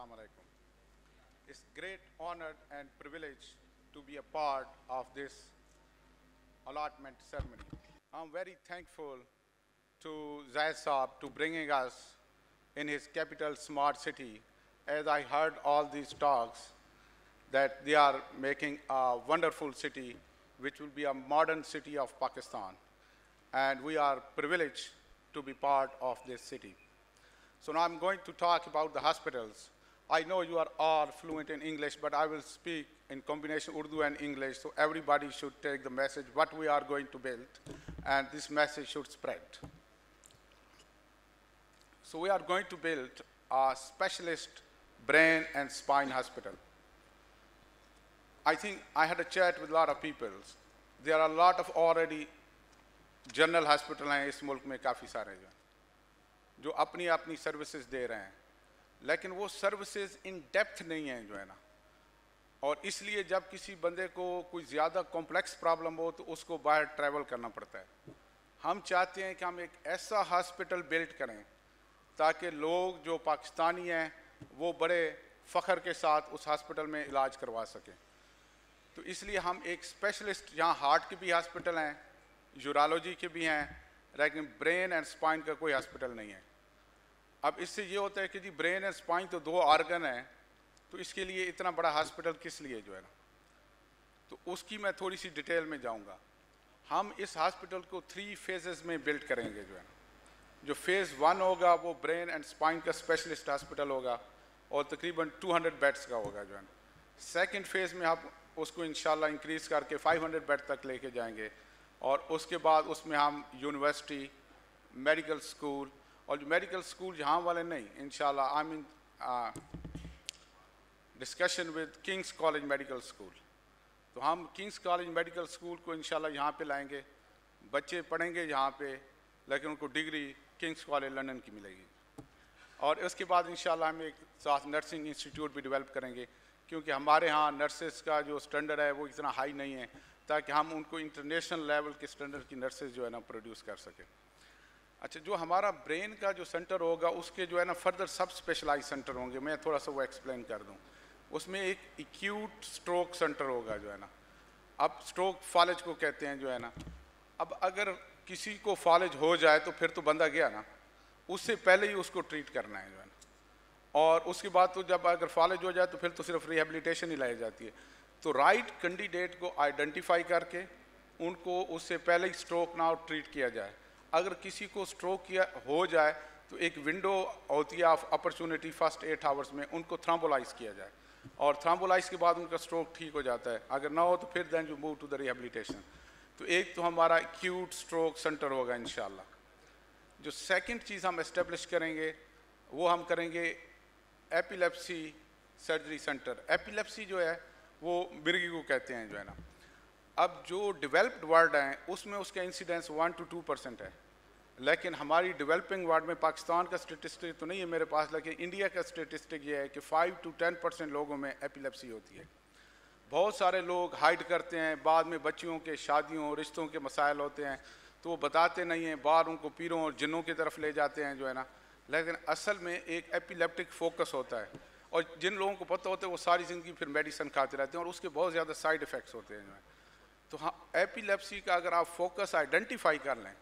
Assalamu alaikum. It's great honor and privilege to be a part of this allotment ceremony. I'm very thankful to Zaid Saab to bringing us in his capital smart city. As I heard all these talks that they are making a wonderful city which will be a modern city of Pakistan. And we are privileged to be part of this city. So now I'm going to talk about the hospitals. I know you are all fluent in English, but I will speak in combination Urdu and English, so everybody should take the message, what we are going to build, and this message should spread. So we are going to build a specialist brain and spine hospital. I think I had a chat with a lot of people. There are a lot of already general hospital हैं इस मुल्क में काफ़ी सारे जो अपनी अपनी services दे रहे हैं, लेकिन वो सर्विसेज इन डेप्थ नहीं हैं जो है ना, और इसलिए जब किसी बंदे को कोई ज़्यादा कॉम्प्लेक्स प्रॉब्लम हो तो उसको बाहर ट्रैवल करना पड़ता है। हम चाहते हैं कि हम एक ऐसा हॉस्पिटल बिल्ड करें ताकि लोग जो पाकिस्तानी हैं वो बड़े फ़ख्र के साथ उस हॉस्पिटल में इलाज करवा सकें। तो इसलिए हम एक स्पेशलिस्ट, यहाँ हार्ट के भी हॉस्पिटल हैं, यूरोलॉजी के भी हैं, लेकिन ब्रेन एंड स्पाइन का कोई हॉस्पिटल नहीं है। अब इससे ये होता है कि जी ब्रेन एंड स्पाइन तो दो ऑर्गन हैं, तो इसके लिए इतना बड़ा हॉस्पिटल किस लिए जो है ना, तो उसकी मैं थोड़ी सी डिटेल में जाऊंगा। हम इस हॉस्पिटल को 3 फेजेस में बिल्ड करेंगे जो है ना। जो फेज़ 1 होगा वो ब्रेन एंड स्पाइन का स्पेशलिस्ट हॉस्पिटल होगा और तकरीबन 200 बेड्स का होगा जो है ना। सेकेंड फेज़ में आप उसको इंशाल्लाह इंक्रीज़ करके 500 बेड तक लेके जाएंगे, और उसके बाद उसमें हम यूनिवर्सिटी, मेडिकल स्कूल, और जो मेडिकल स्कूल यहाँ वाले नहीं, इंशाल्लाह I mean discussion with Kings college medical school, तो हम किंग्स कॉलेज मेडिकल स्कूल को इंशाल्लाह यहाँ पे लाएंगे। बच्चे पढ़ेंगे यहाँ पे, लेकिन उनको डिग्री किंग्स कॉलेज लंदन की मिलेगी। और उसके बाद इंशाल्लाह हम एक साथ नर्सिंग इंस्टीट्यूट भी डेवलप करेंगे, क्योंकि हमारे यहाँ नर्सेस का जो स्टैंडर्ड है वो इतना हाई नहीं है, ताकि हम उनको इंटरनेशनल लेवल के स्टैंडर्ड की नर्सेज जो है ना प्रोड्यूस कर सकें। अच्छा, जो हमारा ब्रेन का जो सेंटर होगा उसके जो है ना फर्दर सब स्पेशलाइज सेंटर होंगे, मैं थोड़ा सा वो एक्सप्लेन कर दूं। उसमें एक एक्यूट स्ट्रोक सेंटर होगा जो है ना। अब स्ट्रोक फालिज को कहते हैं जो है ना। अब अगर किसी को फालिज हो जाए तो फिर तो बंदा गया ना, उससे पहले ही उसको ट्रीट करना है जो है ना। और उसके बाद तो जब अगर फालिज हो जाए तो फिर तो सिर्फ रिहेबिलिटेशन ही लाई जाती है। तो राइट कैंडिडेट को आइडेंटिफाई करके उनको उससे पहले ही स्ट्रोक ना ट्रीट किया जाए। अगर किसी को स्ट्रोक किया हो जाए तो एक विंडो होती है ऑफ अपॉर्चुनिटी फर्स्ट 8 आवर्स में उनको थ्रोम्बोलाइज किया जाए, और थ्रोम्बोलाइज के बाद उनका स्ट्रोक ठीक हो जाता है। अगर ना हो तो फिर then you move to the rehabilitation. तो एक तो हमारा एक्यूट स्ट्रोक सेंटर होगा इंशाल्लाह। जो सेकंड चीज़ हम इस्टेब्लिश करेंगे वो हम करेंगे एपिलेप्सी सर्जरी सेंटर। एपिलेप्सी जो है वो मिर्गी को कहते हैं जो है ना। अब जो डेवलप्ड वर्ल्ड हैं उसमें उसका इंसिडेंस 1 to 2% है, लेकिन हमारी डेवलपिंग वर्ल्ड में पाकिस्तान का स्टेटिस्टिक तो नहीं है मेरे पास, लेकिन इंडिया का स्टेटिस्टिक ये है कि 5 to 10% लोगों में एपिलेप्सी होती है। बहुत सारे लोग हाइड करते हैं, बाद में बच्चियों के शादियों रिश्तों के मसाइल होते हैं तो वो बताते नहीं हैं, बाहर उनको पीरों और जिन्नों की तरफ ले जाते हैं जो है ना। लेकिन असल में एक एपिलेप्टिक फोकस होता है, और जिन लोगों को पता होता है वो सारी ज़िंदगी फिर मेडिसिन खाते रहते हैं और उसके बहुत ज़्यादा साइड इफ़ेक्ट्स होते हैं जो है। तो हाँ, एपिलेप्सी का अगर आप फोकस आइडेंटिफाई कर लें,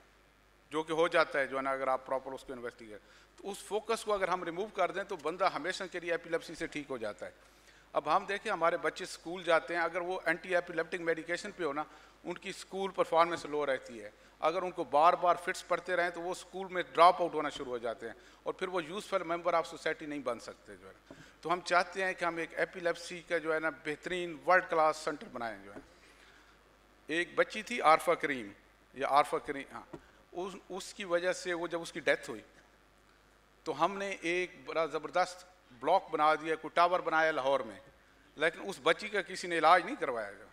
जो कि हो जाता है जो है ना, अगर आप प्रॉपर उसको इन्वेस्टिगेट, तो उस फोकस को अगर हम रिमूव कर दें तो बंदा हमेशा के लिए एपिलेप्सी से ठीक हो जाता है। अब हम देखें हमारे बच्चे स्कूल जाते हैं, अगर वो एंटी एपिलेप्टिक मेडिकेशन पे हो ना, उनकी स्कूल परफॉर्मेंस लो रहती है। अगर उनको बार बार फिट्स पढ़ते रहें तो वो स्कूल में ड्रॉप आउट होना शुरू हो जाते हैं और फिर वो यूज़फुल मेंबर ऑफ सोसाइटी नहीं बन सकते जो है। तो हम चाहते हैं कि हम एक एपिलेप्सी का जो है ना बेहतरीन वर्ल्ड क्लास सेंटर बनाएं जो है। एक बच्ची थी आरफा करीम, या आरफा करीम, हाँ, उसकी वजह से वो जब उसकी डेथ हुई तो हमने एक बड़ा ज़बरदस्त ब्लॉक बना दिया, कोई टावर बनाया लाहौर में, लेकिन उस बच्ची का किसी ने इलाज नहीं करवाया जो।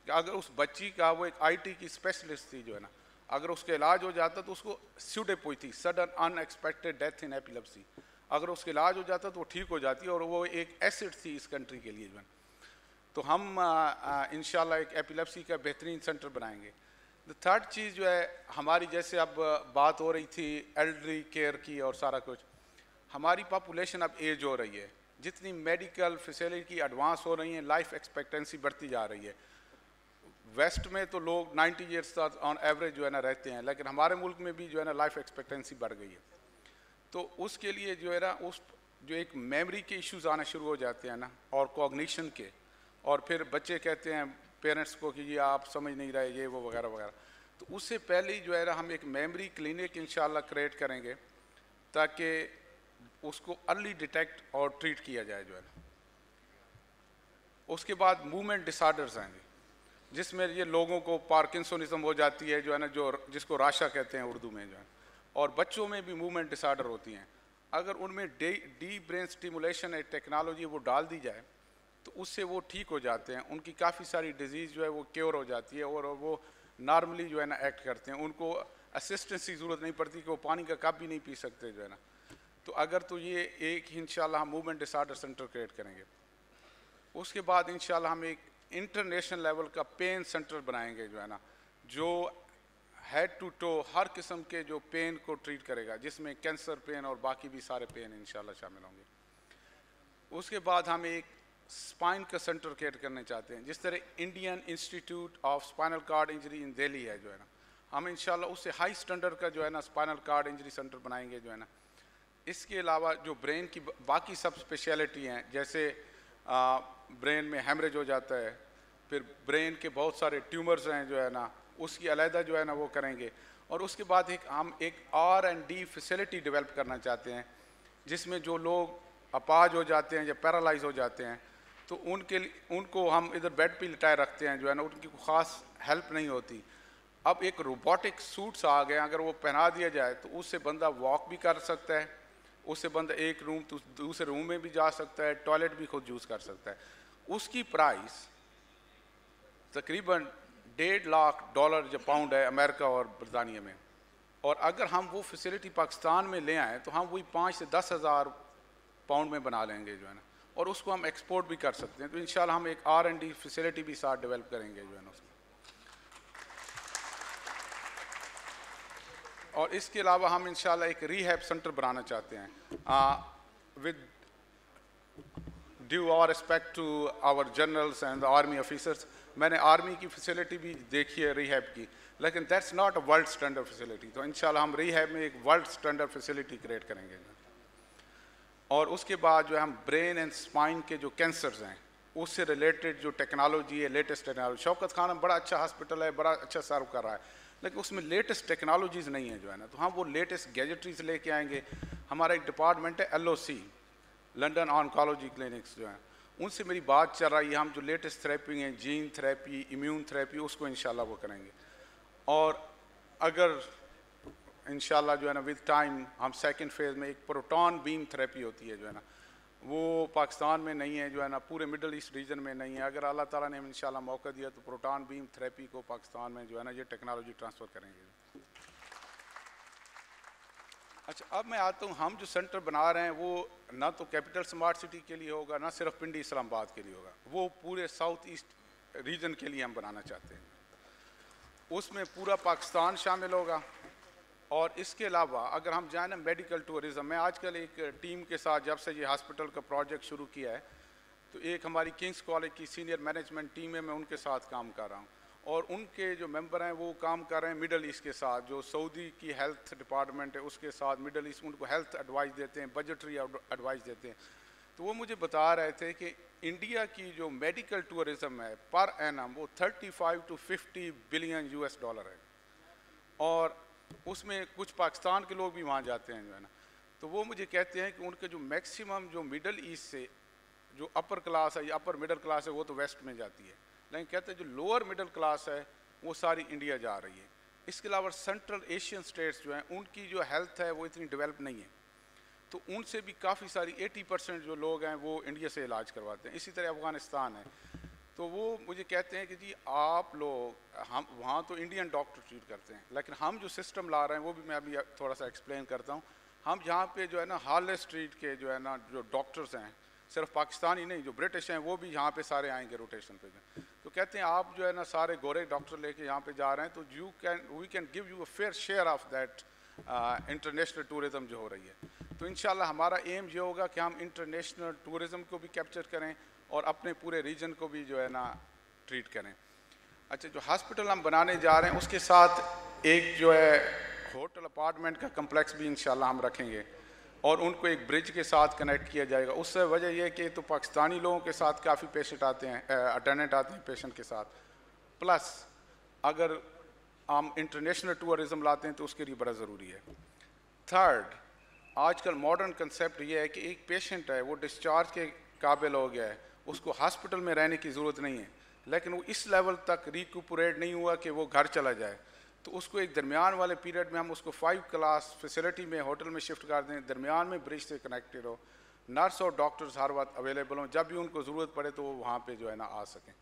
अगर उस बच्ची का, वो एक आईटी की स्पेशलिस्ट थी जो है ना, अगर उसका इलाज हो जाता तो उसको स्यूडेप हुई थी, sudden unexpected death in epilepsy, अगर उसका इलाज हो जाता तो वो ठीक हो जाती और वो एक एसेट थी इस कंट्री के लिए जो है। तो हम इंशाल्लाह एक एपिलेप्सी का बेहतरीन सेंटर बनाएंगे। द थर्ड चीज़ जो है हमारी, जैसे अब बात हो रही थी एल्डरी केयर की और सारा कुछ, हमारी पॉपुलेशन अब एज हो रही है जितनी मेडिकल फैसिलिटी एडवांस हो रही हैं, लाइफ एक्सपेक्टेंसी बढ़ती जा रही है। वेस्ट में तो लोग 90 ईयर्स तक ऑन एवरेज जो है ना रहते हैं, लेकिन हमारे मुल्क में भी जो है ना लाइफ एक्सपेक्टेंसी बढ़ गई है। तो उसके लिए जो है ना उस जो एक मेमोरी के इश्यूज आना शुरू हो जाते हैं ना, और कॉग्निशन के, और फिर बच्चे कहते हैं पेरेंट्स को कि ये आप समझ नहीं रहे, ये वो वगैरह वगैरह। तो उससे पहले ही जो है ना हम एक मेमोरी क्लिनिक इंशाल्लाह क्रिएट करेंगे ताकि उसको अर्ली डिटेक्ट और ट्रीट किया जाए जो है ना। उसके बाद मूवमेंट डिसऑर्डर्स आएंगे, जिसमें ये लोगों को पार्किंसोनिज्म हो जाती है जो है ना, जो जिसको राशा कहते हैं उर्दू में जो है, और बच्चों में भी मूवमेंट डिसऑर्डर होती हैं। अगर उनमें डीप ब्रेन स्टिमुलेशन एक टेक्नोलॉजी वो डाल दी जाए तो उससे वो ठीक हो जाते हैं, उनकी काफ़ी सारी डिजीज़ जो है वो क्योर हो जाती है और वो नॉर्मली जो है ना एक्ट करते हैं, उनको असिस्टेंस की ज़रूरत नहीं पड़ती कि वो पानी का कप भी नहीं पी सकते जो है ना। तो अगर तो ये एक इंशाल्लाह हम मूवमेंट डिसऑर्डर सेंटर क्रिएट करेंगे। उसके बाद इंशाल्लाह हम एक इंटरनेशनल लेवल का पेन सेंटर बनाएंगे जो है ना, जो हेड टू टो हर किस्म के जो पेन को ट्रीट करेगा, जिसमें कैंसर पेन और बाकी भी सारे पेन इंशाल्लाह शामिल होंगे। उसके बाद हम एक स्पाइन का सेंटर क्रिएट करने चाहते हैं, जिस तरह Indian institute of spinal cord injury in Delhi है जो है ना, हम इंशाल्लाह उससे हाई स्टैंडर्ड का जो है ना स्पाइनल कार्ड इंजरी सेंटर बनाएंगे जो है ना। इसके अलावा जो ब्रेन की बाकी सब स्पेशलिटी हैं, जैसे ब्रेन में हेमरेज हो जाता है, फिर ब्रेन के बहुत सारे ट्यूमर्स हैं जो है ना, उसकी अलहदा जो है ना वो करेंगे। और उसके बाद हम एक R&D फैसिलिटी डेवलप करना चाहते हैं, जिसमें जो लोग अपाज हो जाते हैं या पैरालाइज हो जाते हैं तो उनको हम इधर बेड पे लिटाए रखते हैं जो है ना, उनकी कोई ख़ास हेल्प नहीं होती। अब एक रोबोटिक सूट्स आ गए, अगर वो पहना दिया जाए तो उससे बंदा वॉक भी कर सकता है, उससे बंदा एक रूम तो दूसरे रूम में भी जा सकता है, टॉयलेट भी खुद यूज़ कर सकता है। उसकी प्राइस तकरीबन $1.5 या पाउंड है अमेरिका और बरतानिया में, और अगर हम वो फैसिलिटी पाकिस्तान में ले आएँ तो हम वही 5 से 10 हज़ार पाउंड में बना लेंगे जो है ना, और उसको हम एक्सपोर्ट भी कर सकते हैं। तो इंशाल्लाह हम एक R&D फैसिलिटी भी साथ डेवलप करेंगे जो है ना उसमें। और इसके अलावा हम इंशाल्लाह एक रिहैब सेंटर बनाना चाहते हैं with due our respect to our generals and army officers. मैंने आर्मी की फैसिलिटी भी देखी है रिहैब की, लेकिन that's not a world standard facility. तो इंशाल्लाह हम रिहैब में एक वर्ल्ड स्टैंडर्ड फैसिलिटी क्रिएट करेंगे। और उसके बाद जो है हम ब्रेन एंड स्पाइन के जो कैंसर्स हैं उससे रिलेटेड जो टेक्नोलॉजी है, लेटेस्ट टेक्नोलॉजी, शौकत खान बड़ा अच्छा हॉस्पिटल है, बड़ा अच्छा सर्व कर रहा है, लेकिन उसमें लेटेस्ट टेक्नोलॉजीज़ नहीं है जो है ना। तो हम वो लेटेस्ट गैजेटरीज लेके आएंगे। हमारा एक डिपार्टमेंट है LOC, लंदन ऑन्कोलॉजी क्लिनिक्स जो है, उनसे मेरी बात चल रही है, हम जो लेटेस्ट थेरेपी हैं, जीन थेरेपी, इम्यून थेरेपी, उसको इंशाल्लाह वो करेंगे। और अगर इंशाल्लाह जो है ना विद टाइम हम सेकंड फेज़ में एक प्रोटॉन बीम थेरेपी होती है जो है ना, वो पाकिस्तान में नहीं है जो है ना, पूरे मिडल ईस्ट रीजन में नहीं है। अगर अल्लाह ताला ने इंशाल्लाह मौका दिया तो प्रोटॉन बीम थेरेपी को पाकिस्तान में जो है ना ये टेक्नोलॉजी ट्रांसफ़र करेंगे। अच्छा, अब मैं आता हूँ, हम जो सेंटर बना रहे हैं वो ना तो कैपिटल स्मार्ट सिटी के लिए होगा, ना सिर्फ पिंडी इस्लामाबाद के लिए होगा, वो पूरे साउथ ईस्ट रीजन के लिए हम बनाना चाहते हैं। उसमें पूरा पाकिस्तान शामिल होगा। और इसके अलावा अगर हम जाए ना मेडिकल टूरिज़म, मैं आजकल एक टीम के साथ जब से ये हॉस्पिटल का प्रोजेक्ट शुरू किया है तो एक हमारी किंग्स कॉलेज की सीनियर मैनेजमेंट टीम है, मैं उनके साथ काम कर रहा हूँ, और उनके जो मेंबर हैं वो काम कर रहे हैं मिडल ईस्ट के साथ, जो सऊदी की हेल्थ डिपार्टमेंट है उसके साथ मिडल ईस्ट उनको हेल्थ एडवाइस देते हैं, बजटरी एडवाइस देते हैं। तो वो मुझे बता रहे थे कि इंडिया की जो मेडिकल टूरिज़म है पर एनम वो 35 to 50 बिलियन $, है, और उसमें कुछ पाकिस्तान के लोग भी वहाँ जाते हैं जो है ना। तो वो मुझे कहते हैं कि उनके जो मैक्सिमम जो मिडल ईस्ट से जो अपर क्लास है या अपर मिडिल क्लास है वो तो वेस्ट में जाती है, लेकिन कहते हैं जो लोअर मिडिल क्लास है वो सारी इंडिया जा रही है। इसके अलावा सेंट्रल एशियन स्टेट्स जो हैं उनकी जो हेल्थ है वो इतनी डेवलप नहीं है, तो उनसे भी काफ़ी सारी 80% जो लोग हैं वो इंडिया से इलाज करवाते हैं। इसी तरह अफ़गानिस्तान है, तो वो मुझे कहते हैं कि जी आप लोग, हम वहाँ तो इंडियन डॉक्टर ट्रीट करते हैं, लेकिन हम जो सिस्टम ला रहे हैं वो भी मैं अभी थोड़ा सा एक्सप्लेन करता हूँ। हम यहाँ पे जो है ना हार्ले स्ट्रीट के जो है ना जो डॉक्टर्स हैं, सिर्फ पाकिस्तानी नहीं, जो ब्रिटिश हैं वो भी यहाँ पे सारे आएंगे रोटेशन पे। तो कहते हैं आप जो है ना सारे गोरे डॉक्टर लेके यहाँ पे जा रहे हैं, तो we can give you a fair share of that international tourism जो हो रही है। तो इंशाल्लाह हमारा एम ये होगा कि हम इंटरनेशनल टूरिज़म को भी कैप्चर करें और अपने पूरे रीजन को भी जो है ना ट्रीट करें। अच्छा, जो हॉस्पिटल हम बनाने जा रहे हैं उसके साथ एक जो है होटल अपार्टमेंट का कम्प्लेक्स भी इंशाल्लाह हम रखेंगे और उनको एक ब्रिज के साथ कनेक्ट किया जाएगा। उससे वजह यह कि तो पाकिस्तानी लोगों के साथ काफ़ी पेशेंट आते हैं, अटेंडेंट आते हैं पेशेंट के साथ, प्लस अगर हम इंटरनेशनल टूरिज़म लाते हैं तो उसके लिए बड़ा ज़रूरी है। थर्ड, आजकल मॉडर्न कंसेप्ट ये है कि एक पेशेंट है वो डिस्चार्ज के काबिल हो गया है, उसको हॉस्पिटल में रहने की ज़रूरत नहीं है, लेकिन वो इस लेवल तक रिकूपरेट नहीं हुआ कि वो घर चला जाए, तो उसको एक दरमियान वाले पीरियड में हम उसको 5 क्लास फैसिलिटी में होटल में शिफ्ट कर दें, दरमियान में ब्रिज से कनेक्टेड हो, नर्स और डॉक्टर्स हर वक्त अवेलेबल हों, जब भी उनको ज़रूरत पड़े तो वो वहाँ पे जो है ना आ सकें।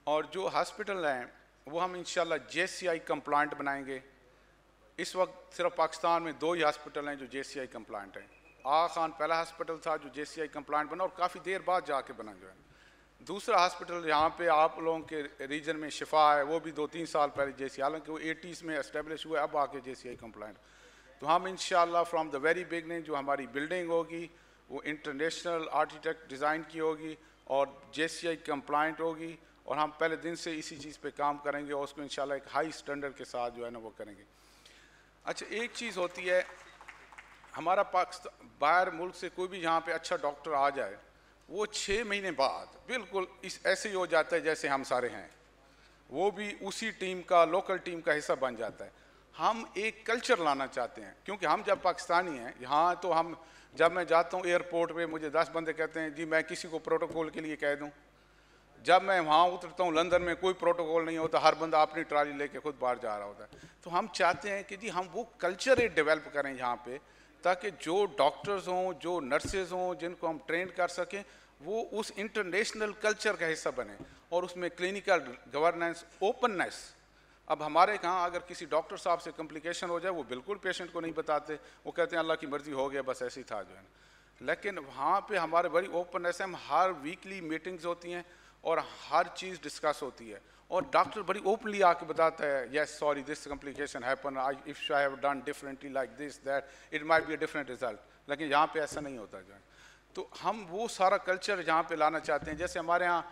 और जो हॉस्पिटल हैं वो हम इंशाल्लाह JCI कंप्लाइंट बनाएंगे। इस वक्त सिर्फ पाकिस्तान में 2 ही हॉस्पिटल हैं जो JCI कंप्लाइंट हैं। आगा खान पहला हॉस्पिटल था जो JCI कंप्लाइंट बना और काफ़ी देर बाद जाके बना जो है। दूसरा हॉस्पिटल यहाँ पे आप लोगों के रीजन में शिफा है, वो भी 2-3 साल पहले JCI, हालांकि वो 80s में एस्टेब्लिश हुआ, अब आके JCI कंप्लाइंट। तो हम इंशाल्लाह फ्रॉम द वेरी बिगनिंग जो हमारी बिल्डिंग होगी वो इंटरनेशनल आर्किटेक्ट डिज़ाइन की होगी और JCI कंप्लाइंट होगी और हम पहले दिन से इसी चीज़ पे काम करेंगे और उसको इंशाल्लाह एक हाई स्टैंडर्ड के साथ जो है ना वो करेंगे। अच्छा, एक चीज़ होती है, हमारा पाकिस्तान बाहर मुल्क से कोई भी यहाँ पे अच्छा डॉक्टर आ जाए, वो 6 महीने बाद बिल्कुल इस ऐसे ही हो जाता है जैसे हम सारे हैं, वो भी उसी टीम का, लोकल टीम का हिस्सा बन जाता है। हम एक कल्चर लाना चाहते हैं, क्योंकि हम जब पाकिस्तानी हैं यहाँ, तो हम जब मैं जाता हूँ एयरपोर्ट पे मुझे 10 बंदे कहते हैं जी मैं किसी को प्रोटोकॉल के लिए कह दूँ। जब मैं वहाँ उतरता हूँ लंदन में कोई प्रोटोकॉल नहीं होता, हर बंदा अपनी ट्राली लेके खुद बाहर जा रहा होता है। तो हम चाहते हैं कि जी हम वो कल्चर डेवलप करें यहाँ पे, ताकि जो डॉक्टर्स हों, जो नर्सेज हों, जिनको हम ट्रेन कर सकें, वो उस इंटरनेशनल कल्चर का हिस्सा बने और उसमें क्लिनिकल गवर्नेंस, ओपननेस। अब हमारे यहाँ अगर किसी डॉक्टर साहब से कॉम्प्लिकेशन हो जाए वो बिल्कुल पेशेंट को नहीं बताते, वो कहते हैं अल्लाह की मर्जी हो गया, बस ऐसे ही था जो है। लेकिन वहाँ पे हमारे बड़ी ओपननेस है, हम हर वीकली मीटिंग्स होती हैं और हर चीज़ डिस्कस होती है और डॉक्टर बड़ी ओपनली आके बताता है, yes sorry this complication happen, if I have done differently like this that it might be a different result. लेकिन यहाँ पे ऐसा नहीं होता जो है। तो हम वो सारा कल्चर यहाँ पे लाना चाहते हैं। जैसे हमारे यहाँ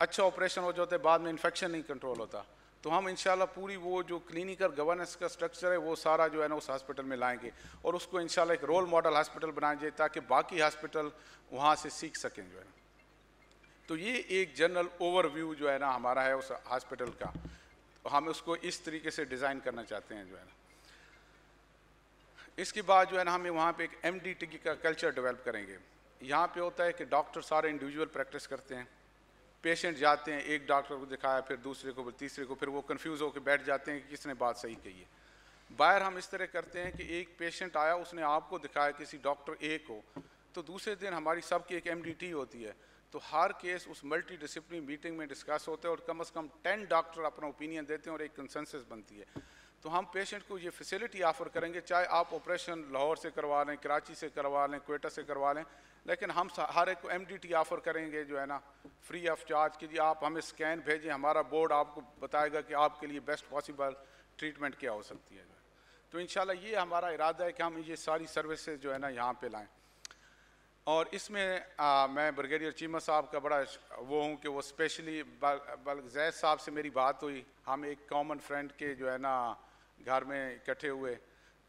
अच्छा ऑपरेशन हो जाता है, बाद में इन्फेक्शन नहीं कंट्रोल होता, तो हम इंशाल्लाह पूरी वो जो क्लिनिकल गवर्नेंस का स्ट्रक्चर है वो सारा जो है ना उस हॉस्पिटल में लाएंगे और उसको इंशाल्लाह एक रोल मॉडल हॉस्पिटल बनाएंगे ताकि बाकी हॉस्पिटल वहाँ से सीख सकें जो है ना। तो ये एक जनरल ओवरव्यू जो है ना हमारा है उस हॉस्पिटल का, तो हम उसको इस तरीके से डिज़ाइन करना चाहते हैं जो है ना। इसके बाद जो है ना हमें वहाँ पे एक MDT का कल्चर डेवलप करेंगे। यहाँ पे होता है कि डॉक्टर सारे इंडिविजुअल प्रैक्टिस करते हैं, पेशेंट जाते हैं, एक डॉक्टर को दिखाया, फिर दूसरे को, फिर तीसरे को, फिर वो कंफ्यूज होकर बैठ जाते हैं कि किसने बात सही कही है। बाहर हम इस तरह करते हैं कि एक पेशेंट आया, उसने आपको दिखाया किसी डॉक्टर A को, तो दूसरे दिन हमारी सबकी एक MDT होती है, तो हर केस उस मल्टी डिसिप्लिन मीटिंग में डिस्कस होते हैं और कम से कम 10 डॉक्टर अपना ओपिनियन देते हैं और एक कंसेंसस बनती है। तो हम पेशेंट को ये फैसिलिटी ऑफ़र करेंगे, चाहे आप ऑपरेशन लाहौर से करवा लें, कराची से करवा लें, क्वेटा से करवा लें, लेकिन हम हर एक को MDT ऑफ़र करेंगे जो है ना फ्री ऑफ चार्ज कि जी आप हमें स्कैन भेजें, हमारा बोर्ड आपको बताएगा कि आपके लिए बेस्ट पॉसिबल ट्रीटमेंट क्या हो सकती है। तो इंशाल्लाह ये हमारा इरादा है कि हम ये सारी सर्विसेज जो है ना यहाँ पे लाएँ। और इसमें मैं ब्रिगेडियर चीमा साहब का बड़ा वो हूँ कि वो स्पेशली बल्कि जैद साहब से मेरी बात हुई, हम एक कॉमन फ्रेंड के जो है ना घर में इकट्ठे हुए,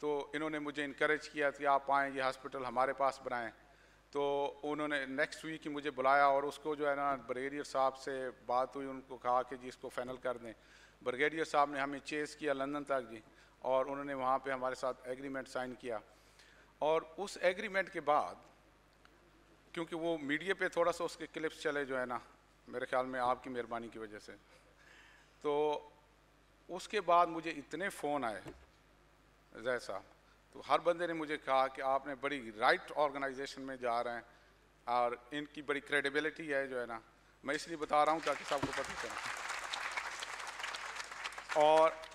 तो इन्होंने मुझे इनकरेज किया कि आप आएँ, ये हॉस्पिटल हमारे पास बनाएं। तो उन्होंने नेक्स्ट वीक ही मुझे बुलाया और उसको जो है ना ब्रिगेडियर साहब से बात हुई, उनको कहा कि जी इसको फाइनल कर दें। ब्रिगेडियर साहब ने हमें चेस किया लंदन तक जी, और उन्होंने वहाँ पे हमारे साथ एग्रीमेंट साइन किया। और उस एग्रीमेंट के बाद, क्योंकि वो मीडिया पे थोड़ा सा उसके क्लिप्स चले जो है ना, मेरे ख्याल में आपकी मेहरबानी की वजह से, तो उसके बाद मुझे इतने फ़ोन आए जैद साहब, तो हर बंदे ने मुझे कहा कि आपने बड़ी राइट ऑर्गेनाइजेशन में जा रहे हैं और इनकी बड़ी क्रेडिबिलिटी है जो है ना। मैं इसलिए बता रहा हूँ ताकि सबको पता चले,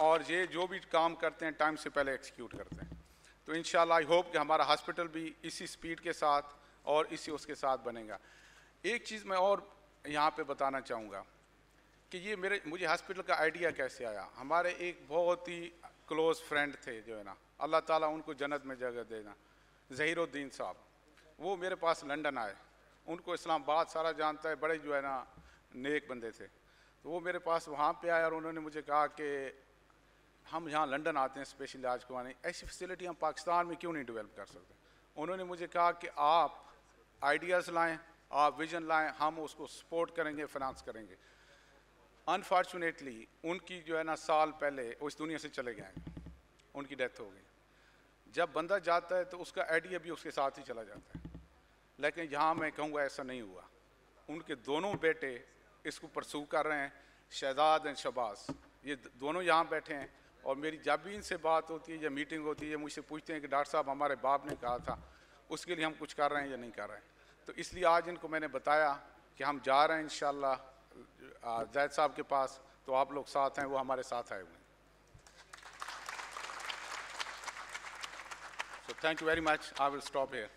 और ये जो भी काम करते हैं टाइम से पहले एक्सिक्यूट करते हैं। तो इंशाल्लाह आई होप कि हमारा हॉस्पिटल भी इसी स्पीड के साथ और इसी उसके साथ बनेगा। एक चीज़ मैं और यहाँ पे बताना चाहूँगा कि ये मुझे हॉस्पिटल का आइडिया कैसे आया। हमारे एक बहुत ही क्लोज़ फ्रेंड थे जो है ना, अल्लाह ताला उनको जन्नत में जगह देना, ज़हीरुद्दीन साहब, वो मेरे पास लंदन आए। उनको इस्लामाबाद सारा जानता है, बड़े जो है ना नेक बंदे थे। तो वो मेरे पास वहाँ पे आए और उन्होंने मुझे कहा कि हम यहाँ लंदन आते हैं स्पेशल इलाज करवाने, ऐसी फैसिलिटी हम पाकिस्तान में क्यों नहीं डेवलप कर सकते। उन्होंने मुझे कहा कि आप आइडियाज़ लाएं, आप विजन लाएं, हम उसको सपोर्ट करेंगे, फाइनेंस करेंगे। अनफॉर्चुनेटली उनकी जो है ना साल पहले वो इस दुनिया से चले गए, उनकी डेथ हो गई। जब बंदा जाता है तो उसका आइडिया भी उसके साथ ही चला जाता है, लेकिन यहाँ मैं कहूँगा ऐसा नहीं हुआ। उनके दोनों बेटे इसको परसू कर रहे हैं, शहजाद एंड शहबाज, ये दोनों यहाँ बैठे हैं। और मेरी जब भी इनसे बात होती है या मीटिंग होती है, मुझसे पूछते हैं कि डॉक्टर साहब हमारे बाप ने कहा था, उसके लिए हम कुछ कर रहे हैं या नहीं कर रहे हैं। तो इसलिए आज इनको मैंने बताया कि हम जा रहे हैं इंशाल्लाह जैद साहब के पास, तो आप लोग साथ हैं, वो हमारे साथ आए हुए हैं। So thank you very much. I will stop here.